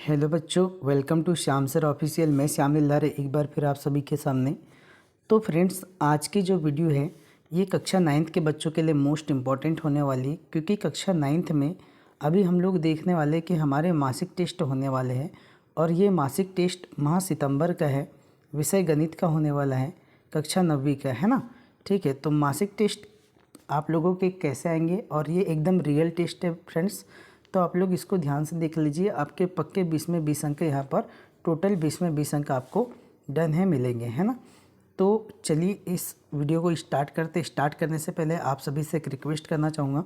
Hello बच्चों, welcome to Shyam sir official. मैं श्याम लारे एक बार फिर आप सभी के सामने। तो फ्रेंड्स, आज की जो वीडियो है ये कक्षा 9th के बच्चों के लिए मोस्ट इम्पॉर्टेंट होने वाली है, क्योंकि कक्षा 9th में अभी हम लोग देखने वाले कि हमारे मासिक टेस्ट होने वाले हैं और ये मासिक टेस्ट माह सितंबर का है। विषय गणित का होने वाला है, कक्षा 9वीं का है ना। ठीक है, तो मासिक टेस्ट आप लोगों के कैसे आएंगे और ये एकदम रियल टेस्ट है फ्रेंड्स। तो आप लोग इसको ध्यान से देख लीजिए। आपके पक्के 20 में 20 अंक यहाँ पर, टोटल 20 में 20 अंक आपको डन है, मिलेंगे, है ना। तो चलिए इस वीडियो को स्टार्ट करने से पहले आप सभी से एक रिक्वेस्ट करना चाहूँगा।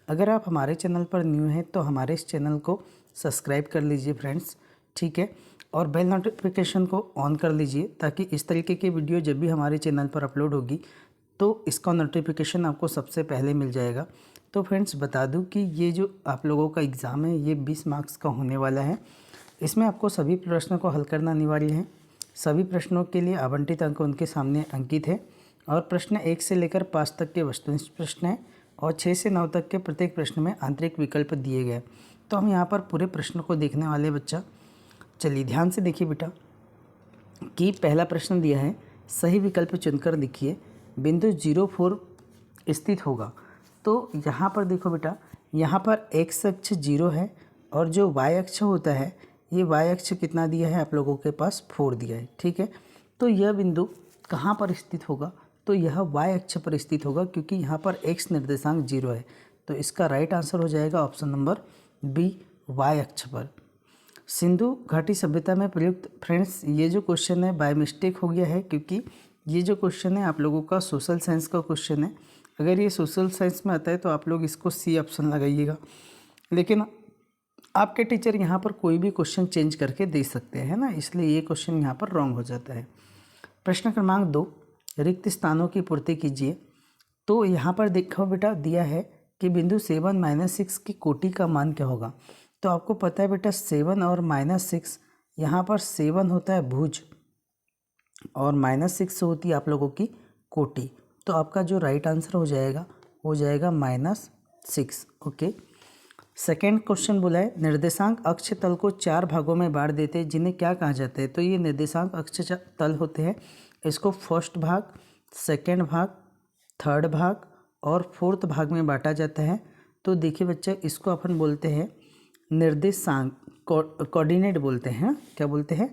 अगर आप हमारे चैनल पर न्यू हैं तो हमारे इस चैनल को सब्सक्राइब कर लीजिए फ्रेंड्स, ठीक है। और बेल नोटिफिकेशन को ऑन कर लीजिए ताकि इस तरीके की वीडियो जब भी हमारे चैनल पर अपलोड होगी तो इसका नोटिफिकेशन आपको सबसे पहले मिल जाएगा। तो फ्रेंड्स, बता दूं कि ये जो आप लोगों का एग्ज़ाम है ये 20 मार्क्स का होने वाला है। इसमें आपको सभी प्रश्नों को हल करना अनिवार्य है। सभी प्रश्नों के लिए आवंटित अंक उनके सामने अंकित है और प्रश्न 1 से लेकर 5 तक के वस्तुनिष्ठ प्रश्न हैं और 6 से 9 तक के प्रत्येक प्रश्न में आंतरिक विकल्प दिए गए। तो हम यहाँ पर पूरे प्रश्न को देखने वाले बच्चा। चलिए ध्यान से देखिए बेटा कि पहला प्रश्न दिया है, सही विकल्प चुनकर लिखिए, बिंदु 04 स्थित होगा। तो यहाँ पर देखो बेटा, यहाँ पर x अक्ष 0 है और जो y अक्ष होता है ये y अक्ष कितना दिया है आप लोगों के पास, 4 दिया है, ठीक है। तो यह बिंदु कहाँ पर स्थित होगा, तो यह y अक्ष पर स्थित होगा, क्योंकि यहाँ पर x निर्देशांक 0 है। तो इसका राइट आंसर हो जाएगा ऑप्शन नंबर बी, y अक्ष पर। सिंधु घाटी सभ्यता में प्रयुक्त, फ्रेंड्स ये जो क्वेश्चन है बाय मिस्टेक हो गया है, क्योंकि ये जो क्वेश्चन है आप लोगों का सोशल साइंस का क्वेश्चन है। अगर ये सोशल साइंस में आता है तो आप लोग इसको सी ऑप्शन लगाइएगा, लेकिन आपके टीचर यहाँ पर कोई भी क्वेश्चन चेंज करके दे सकते हैं ना, इसलिए ये क्वेश्चन यहाँ पर रॉन्ग हो जाता है। प्रश्न क्रमांक 2, रिक्त स्थानों की पूर्ति कीजिए। तो यहाँ पर देखो बेटा, दिया है कि बिंदु 7 - 6 की कोटि का मान क्या होगा। तो आपको पता है बेटा 7 और -6, यहाँ पर 7 होता है भुज और -6 होती है आप लोगों की कोटि। तो आपका जो राइट आंसर हो जाएगा -6। ओके। सेकेंड क्वेश्चन बोला है, निर्देशांक अक्ष तल को 4 भागों में बांट देते हैं, जिन्हें क्या कहा जाता है। तो ये निर्देशांक अक्ष तल होते हैं, इसको फर्स्ट भाग, सेकेंड भाग, थर्ड भाग और फोर्थ भाग में बांटा जाता है। तो देखिए बच्चा, इसको अपन बोलते हैं निर्देशांक, कोऑर्डिनेट बोलते हैं। क्या बोलते हैं,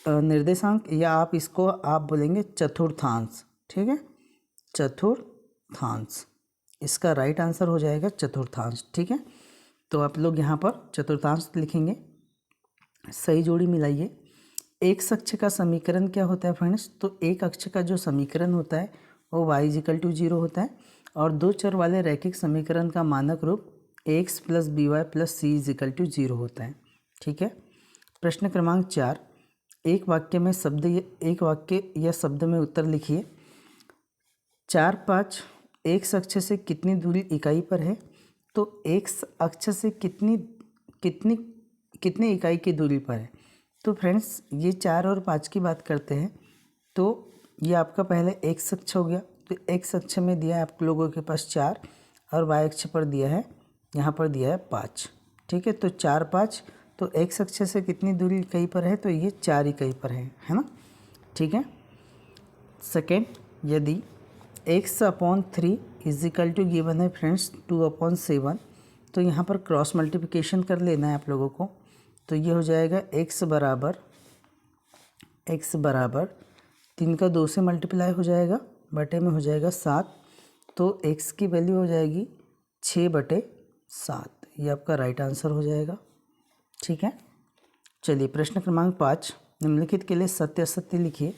निर्देशांक, या आप इसको आप बोलेंगे चतुर्थांश, ठीक है, चतुर्थांश। इसका राइट आंसर हो जाएगा चतुर्थांश, ठीक है। तो आप लोग यहाँ पर चतुर्थांश लिखेंगे। सही जोड़ी मिलाइए। एक अक्ष का समीकरण क्या होता है फ्रेंड्स, तो एक अक्ष का जो समीकरण होता है वो y = 0 होता है और दो चर वाले रैखिक समीकरण का मानक रूप ax + by + c = 0 होता है, ठीक है। प्रश्न क्रमांक 4, एक वाक्य या शब्द में उत्तर लिखिए। 4, 5 x अक्ष से कितनी दूरी इकाई पर है। तो x अक्ष से कितनी इकाई की दूरी पर है। तो फ्रेंड्स, ये 4 और 5 की बात करते हैं। तो ये आपका पहले x अक्ष हो गया। तो x अक्ष में दिया है आप लोगों के पास 4 और y अक्ष पर दिया है, यहाँ पर दिया है 5, ठीक है। तो 4, 5, तो x अक्ष से कितनी दूरी इकाई पर है, तो ये 4 इकाई पर है ना, ठीक है। सेकेंड, यदि x/3 = गिवन है फ्रेंड्स 2/7, तो यहाँ पर क्रॉस मल्टीप्लिकेशन कर लेना है आप लोगों को। तो ये हो जाएगा x बराबर 3 का 2 से मल्टीप्लाई हो जाएगा, बटे में हो जाएगा 7। तो x की वैल्यू हो जाएगी 6/7। ये आपका राइट आंसर हो जाएगा, ठीक है। चलिए प्रश्न क्रमांक 5, निम्नलिखित के लिए सत्य असत्य लिखिए।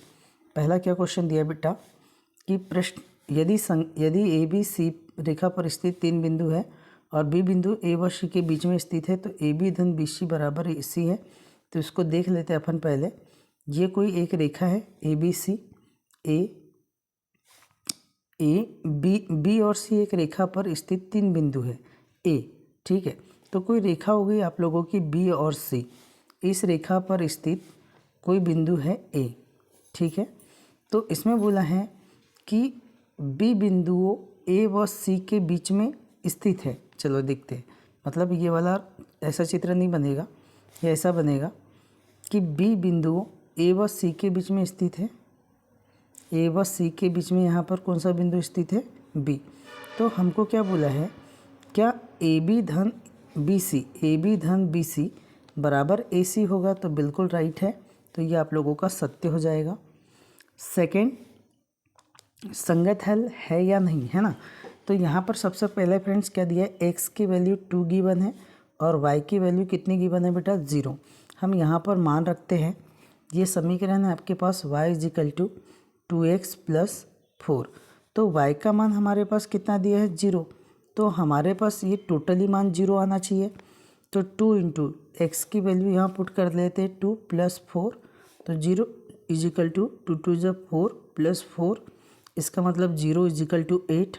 पहला क्या क्वेश्चन दिया बेटा कि प्रश्न, यदि ए बी सी रेखा पर स्थित 3 बिंदु है और बी बिंदु ए व सी के बीच में स्थित है, तो ए बी धन बी सी बराबर सी है। तो इसको देख लेते हैं अपन पहले। ये कोई एक रेखा है ए बी सी, बी और सी एक रेखा पर स्थित 3 बिंदु है ए, ठीक है। तो कोई रेखा हो गई आप लोगों की बी और सी, इस रेखा पर स्थित कोई बिंदु है ए, ठीक है। तो इसमें बोला है कि बी बिंदुओं ए व सी के बीच में स्थित है। चलो देखते हैं, मतलब ये वाला ऐसा चित्र नहीं बनेगा, ये ऐसा बनेगा कि बी बिंदु ए व सी के बीच में स्थित है, ए व सी के बीच में यहाँ पर कौन सा बिंदु स्थित है, बी। तो हमको क्या बोला है, क्या ए बी धन बी सी, ए बी धन बी सी बराबर ए सी होगा, तो बिल्कुल राइट है। तो ये आप लोगों का सत्य हो जाएगा। सेकंड, संगत हल है या नहीं, है ना। तो यहाँ पर सबसे पहले फ्रेंड्स क्या दिया है, एक्स की वैल्यू 2 गिवन है और वाई की वैल्यू कितनी गिवन है बेटा, 0। हम यहाँ पर मान रखते हैं, ये समीकरण है आपके पास y equal to 2x plus 4। तो y का मान हमारे पास कितना दिया है, 0। तो हमारे पास ये टोटली मान 0 आना चाहिए। तो 2 इंटू एक्स की वैल्यू यहाँ पुट कर लेते हैं 2 प्लस 4, तो 0 इजिकल टू 2 2 = 4 प्लस 4, इसका मतलब 0 इजिकल टू 8।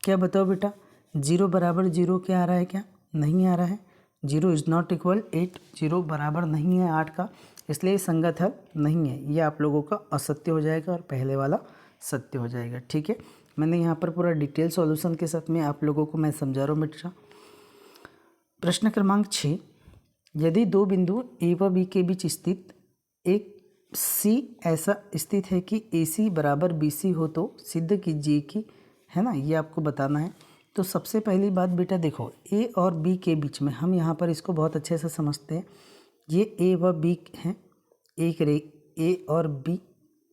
क्या बताओ बेटा, 0 बराबर 0 क्या आ रहा है, क्या नहीं आ रहा है, 0 इज़ नॉट इक्वल 8, 0 बराबर नहीं है 8 का, इसलिए संगत हल नहीं है। ये आप लोगों का असत्य हो जाएगा और पहले वाला सत्य हो जाएगा। ठीक है, मैंने यहाँ पर पूरा डिटेल सॉल्यूशन के साथ में आप लोगों को मैं समझा रहा हूँ बेटा। प्रश्न क्रमांक 6, यदि दो बिंदु ए व बी के बीच स्थित एक सी ऐसा स्थित है कि ए सी बराबर बी सी हो तो सिद्ध कीजिए कि, है ना, ये आपको बताना है। तो सबसे पहली बात बेटा देखो, ए और बी के बीच में हम यहाँ पर इसको बहुत अच्छे से समझते हैं। ये ए व बी हैं, एक रे ए और बी,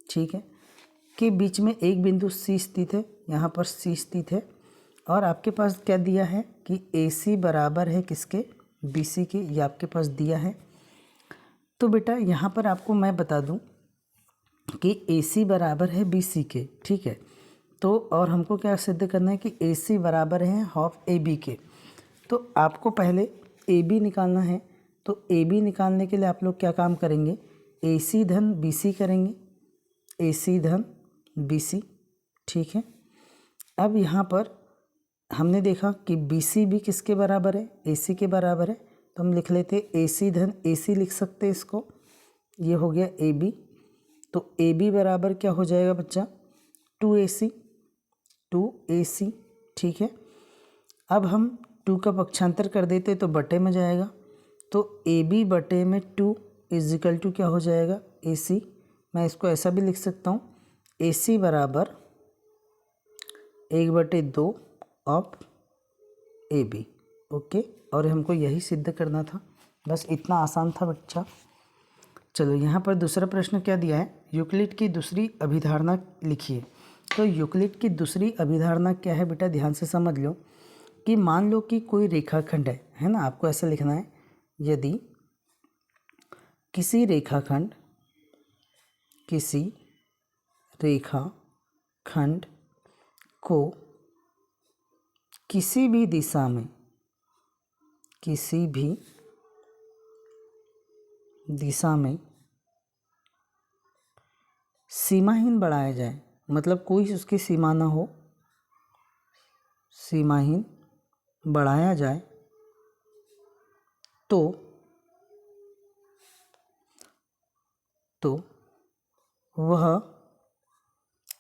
ठीक है, के बीच में एक बिंदु सी स्थित है, यहाँ पर सी स्थित है, और आपके पास क्या दिया है कि ए सी बराबर है किसके, बी सी के, ये आपके पास दिया है। तो बेटा यहाँ पर आपको मैं बता दूँ कि ए सी बराबर है बी सी के, ठीक है। तो और हमको क्या सिद्ध करना है कि ए सी बराबर है हाफ ए बी के। तो आपको पहले ए बी निकालना है। तो ए बी निकालने के लिए आप लोग क्या काम करेंगे, ए सी धन बी सी करेंगे, ए सी धन बी सी, ठीक है। अब यहाँ पर हमने देखा कि बी सी भी किसके बराबर है, ए सी के बराबर है, तो हम लिख लेते ए सी धन ए सी लिख सकते हैं इसको, ये हो गया ए बी। तो ए बी बराबर क्या हो जाएगा बच्चा, 2AC, 2AC, ठीक है। अब हम 2 का पक्षांतर कर देते तो बटे में जाएगा, तो ए बी बटे में 2 इजिकल टू क्या हो जाएगा, ए सी। मैं इसको ऐसा भी लिख सकता हूँ, ए सी बराबर 1/2 ऑफ ए बी, ओके। और हमको यही सिद्ध करना था, बस इतना आसान था बच्चा। चलो यहाँ पर दूसरा प्रश्न क्या दिया है, यूक्लिड की दूसरी अभिधारणा लिखिए। तो यूक्लिड की दूसरी अभिधारणा क्या है बेटा, ध्यान से समझ लो कि मान लो कि कोई रेखाखंड है ना, आपको ऐसा लिखना है, यदि किसी रेखाखंड को किसी भी दिशा में सीमाहीन बढ़ाया जाए, मतलब कोई उसकी सीमा ना हो, सीमाहीन बढ़ाया जाए, तो वह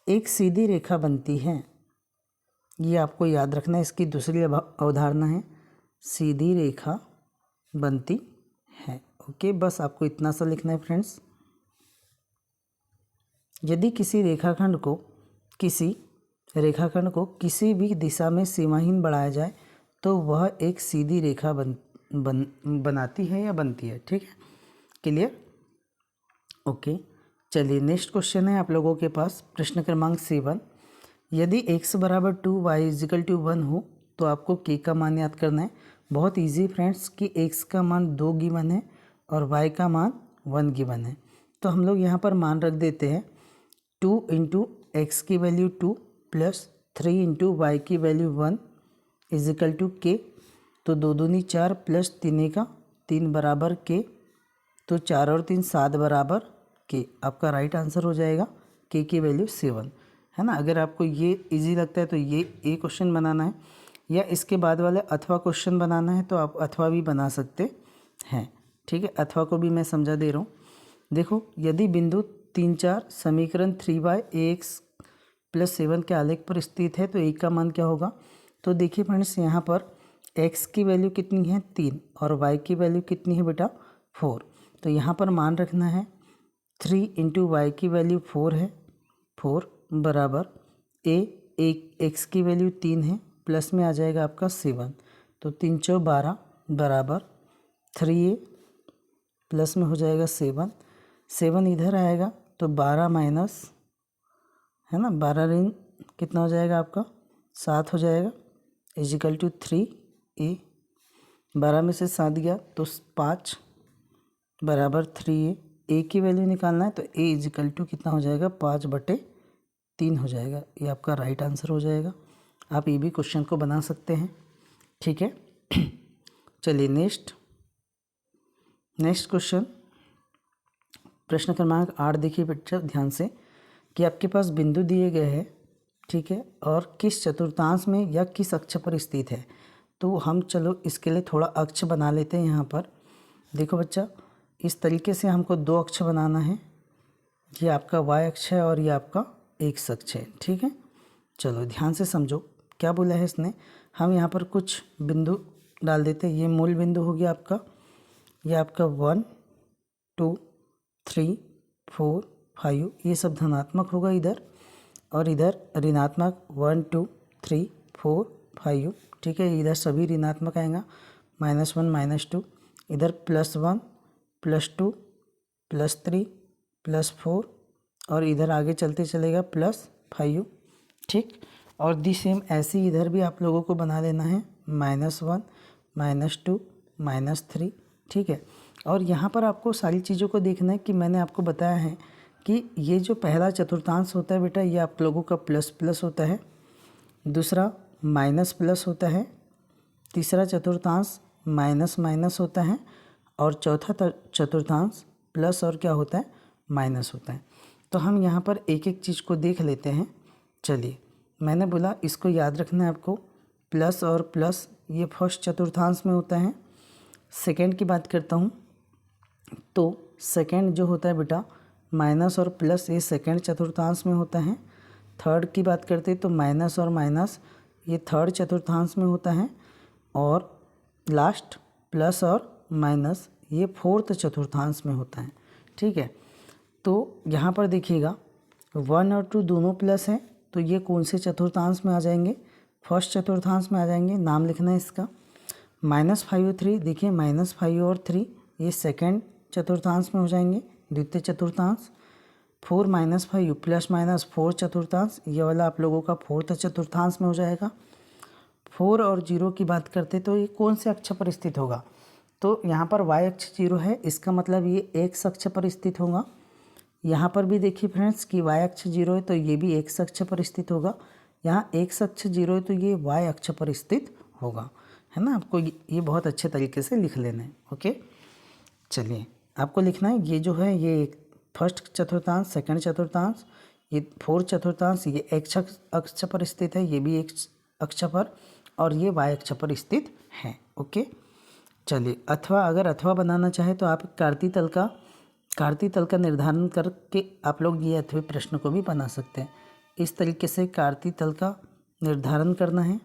एक सीधी रेखा बनती है। ये आपको याद रखना है, इसकी दूसरी अवधारणा है, सीधी रेखा बनती है, ओके। बस आपको इतना सा लिखना है फ्रेंड्स। यदि किसी रेखाखंड को किसी भी दिशा में सीमाहीन बढ़ाया जाए तो वह एक सीधी रेखा बनाती है या बनती है, ठीक है, क्लियर, ओके। चलिए नेक्स्ट क्वेश्चन है आप लोगों के पास, प्रश्न क्रमांक 7, यदि x बराबर 2 y इजिकल टू 1 हो तो आपको k का मान याद करना है। बहुत इजी फ्रेंड्स कि x का मान 2 गिवन है और y का मान 1 गिवन है। तो हम लोग यहाँ पर मान रख देते हैं 2 इंटू एक्स की वैल्यू 2 प्लस 3 इंटू वाई की वैल्यू 1 इजिकल टू k। तो 2 दूनी 4 प्लस 3 का 3 बराबर k, तो 4 और 3 7 बराबर k। आपका राइट आंसर हो जाएगा k की वैल्यू 7, है ना। अगर आपको ये इजी लगता है तो ये क्वेश्चन बनाना है, या इसके बाद वाले अथवा क्वेश्चन बनाना है तो आप अथवा भी बना सकते हैं, ठीक है। अथवा को भी मैं समझा दे रहा हूँ। देखो, यदि बिंदु 3 4 समीकरण 3y + 7 के आलेख पर स्थित है तो a का मान क्या होगा। तो देखिए फ्रेंड्स, यहाँ पर x की वैल्यू कितनी है 3 और y की वैल्यू कितनी है बेटा 4। तो यहाँ पर मान रखना है 3 इंटू वाई की वैल्यू 4 है, 4 बराबर एक एक्स की वैल्यू 3 है, प्लस में आ जाएगा आपका 7। तो 3 चौ 12 बराबर 3a प्लस में हो जाएगा 7 इधर आएगा तो 12 माइनस है ना, 12 रिंग कितना हो जाएगा आपका 7 हो जाएगा, इजिकल टू 3a। 12 में से 7 गया तो 5 बराबर 3a। ए की वैल्यू निकालना है तो ए इजिकल टू कितना हो जाएगा 5/3 हो जाएगा। ये आपका राइट आंसर हो जाएगा। आप ये भी क्वेश्चन को बना सकते हैं, ठीक है। चलिए नेक्स्ट क्वेश्चन, प्रश्न क्रमांक 8 देखिए बच्चा ध्यान से कि आपके पास बिंदु दिए गए हैं, ठीक है, और किस चतुर्थांश में या किस अक्ष पर स्थित है। तो हम चलो इसके लिए थोड़ा अक्ष बना लेते हैं। यहाँ पर देखो बच्चा, इस तरीके से हमको 2 अक्ष बनाना है। ये आपका y अक्ष है और ये आपका x अक्ष है, ठीक है। चलो ध्यान से समझो क्या बोला है इसने। हम यहाँ पर कुछ बिंदु डाल देते हैं। ये मूल बिंदु हो गया आपका, ये आपका 1 2 3 4 5, ये सब धनात्मक होगा इधर, और इधर ऋणात्मक 1 2 3 4 5, ठीक है। इधर सभी ऋणात्मक आएगा, -1 -2, इधर +1 +2 +3 +4, और इधर आगे चलते चलेगा +5, ठीक। और दी सेम ऐसे ही इधर भी आप लोगों को बना लेना है, -1 -2 -3, ठीक है। और यहाँ पर आपको सारी चीज़ों को देखना है कि मैंने आपको बताया है कि ये जो पहला चतुर्थांश होता है बेटा, ये आप लोगों का प्लस होता है, दूसरा माइनस होता है, तीसरा चतुर्थांश माइनस होता है, और चौथा चतुर्थांश प्लस और क्या होता है माइनस होता है। तो हम यहाँ पर एक एक चीज़ को देख लेते हैं। चलिए, मैंने बोला इसको याद रखना है आपको, प्लस और प्लस ये फर्स्ट चतुर्थांश में होता है। सेकंड की बात करता हूँ तो सेकंड जो होता है बेटा, माइनस और प्लस ये सेकंड चतुर्थांश में होता है। थर्ड की बात करते हैं तो माइनस और माइनस ये थर्ड चतुर्थांश में होता है, और लास्ट प्लस और माइनस ये फोर्थ चतुर्थांश में होता है, ठीक है। तो यहाँ पर देखिएगा 1 और 2 दोनों प्लस हैं, तो ये कौन से चतुर्थांश में आ जाएंगे, फर्स्ट चतुर्थांश में आ जाएंगे। नाम लिखना है इसका। -5 और 3, देखिए -5 और 3 ये सेकंड चतुर्थांश में हो जाएंगे, द्वितीय चतुर्थांश। 4 -5 ± 4 चतुर्थांश, ये वाला आप लोगों का फोर्थ चतुर्थांश में हो जाएगा। 4 और 0 की बात करते तो ये कौन से अक्ष पर स्थित होगा, तो यहाँ पर y अक्ष 0 है, इसका मतलब ये x अक्ष पर स्थित होगा। यहाँ पर भी देखिए फ्रेंड्स कि y अक्ष 0 है तो ये भी x अक्ष पर स्थित होगा। यहाँ x अक्ष 0 है तो ये y अक्ष पर स्थित होगा, है ना। आपको ये बहुत अच्छे तरीके से लिख लेना है, ओके। चलिए, आपको लिखना है ये जो है ये फर्स्ट चतुर्थांश, सेकंड चतुर्थांश, ये फोर्थ चतुर्थांश, ये x अक्ष पर स्थित है, ये भी x अक्ष पर, और ये y अक्ष पर स्थित है, ओके। चलिए, अगर अथवा बनाना चाहे तो आप कार्ती तल का निर्धारण करके आप लोग ये अथवा प्रश्न को भी बना सकते हैं। इस तरीके से कार्ती तल का निर्धारण करना है,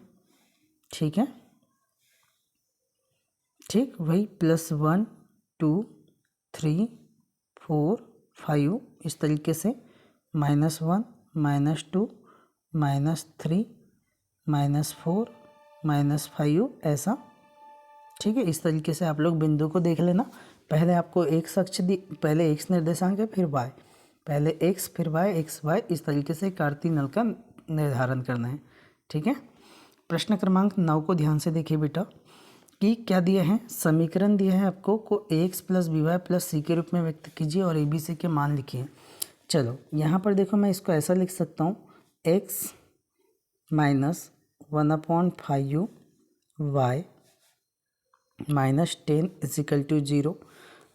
ठीक है, ठीक। वही +1 2 3 4 5 इस तरीके से, -1 -2 -3 -4 -5 ऐसा, ठीक है। इस तरीके से आप लोग बिंदु को देख लेना। पहले आपको x अक्ष पहले x निर्देशांक है, फिर y, पहले x फिर y, x y, इस तरीके से कार्तीय नल का निर्धारण करना है, ठीक है। प्रश्न क्रमांक 9 को ध्यान से देखिए बेटा कि क्या दिया है, समीकरण दिया है आपको को ax + by + c के रूप में व्यक्त कीजिए और abc के मान लिखिए। चलो यहाँ पर देखो, मैं इसको ऐसा लिख सकता हूँ, x - 1/5 y -10 = 0।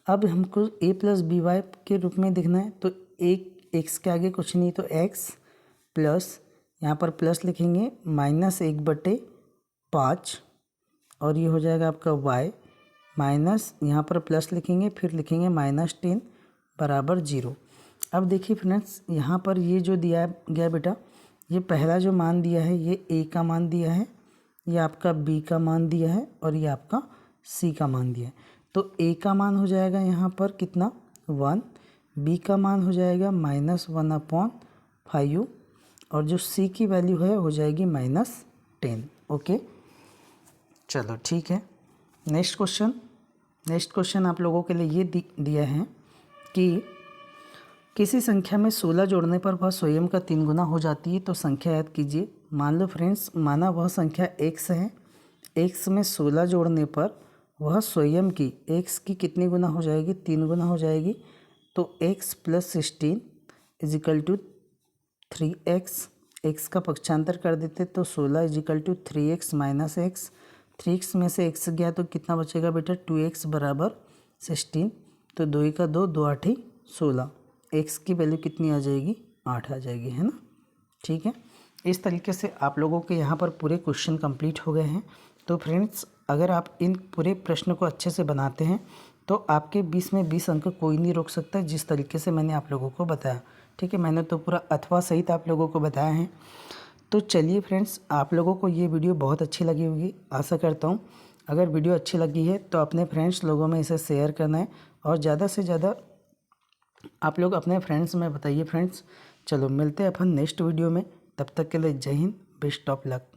अब हमको a + by के रूप में देखना है, तो एक x के आगे कुछ नहीं, तो x प्लस यहाँ पर प्लस लिखेंगे -1/5, और ये हो जाएगा आपका y माइनस यहाँ पर प्लस लिखेंगे, फिर लिखेंगे -10 = 0। अब देखिए फ्रेंड्स, यहाँ पर ये जो दिया गया बेटा, ये पहला जो मान दिया है ये a का मान दिया है, ये आपका b का मान दिया है, और ये आपका c का मान दिया है। तो ए का मान हो जाएगा यहाँ पर कितना 1, बी का मान हो जाएगा -1/5 और जो सी की वैल्यू है हो जाएगी -10। ओके, चलो ठीक है। नेक्स्ट क्वेश्चन आप लोगों के लिए ये दिया है कि किसी संख्या में 16 जोड़ने पर वह स्वयं का 3 गुना हो जाती है, तो संख्या याद कीजिए। मान लो फ्रेंड्स, माना वह संख्या x है, x में 16 जोड़ने पर वह स्वयं की x की कितनी गुना हो जाएगी, 3 गुना हो जाएगी। तो x + 16 = 3x, x का पक्षांतर कर देते तो 16 = 3x - x, 3x में से x गया तो कितना बचेगा बेटा 2x = 16। तो 2 का 2, 2 8 16, x की वैल्यू कितनी आ जाएगी 8 आ जाएगी, है ना। ठीक है, इस तरीके से आप लोगों के यहाँ पर पूरे क्वेश्चन कंप्लीट हो गए हैं। तो फ्रेंड्स, अगर आप इन पूरे प्रश्न को अच्छे से बनाते हैं तो आपके 20 में 20 अंक कोई नहीं रोक सकता, जिस तरीके से मैंने आप लोगों को बताया। ठीक है, मैंने तो पूरा अथवा सहित आप लोगों को बताया है। तो चलिए फ्रेंड्स, आप लोगों को ये वीडियो बहुत अच्छी लगी होगी, आशा करता हूँ। अगर वीडियो अच्छी लगी है तो अपने फ्रेंड्स लोगों में इसे शेयर करना है और ज़्यादा से ज़्यादा आप लोग अपने फ्रेंड्स में बताइए फ्रेंड्स। चलो मिलते हैं अपन नेक्स्ट वीडियो में, तब तक के लिए जय हिंद, बेस्ट ऑफ लक।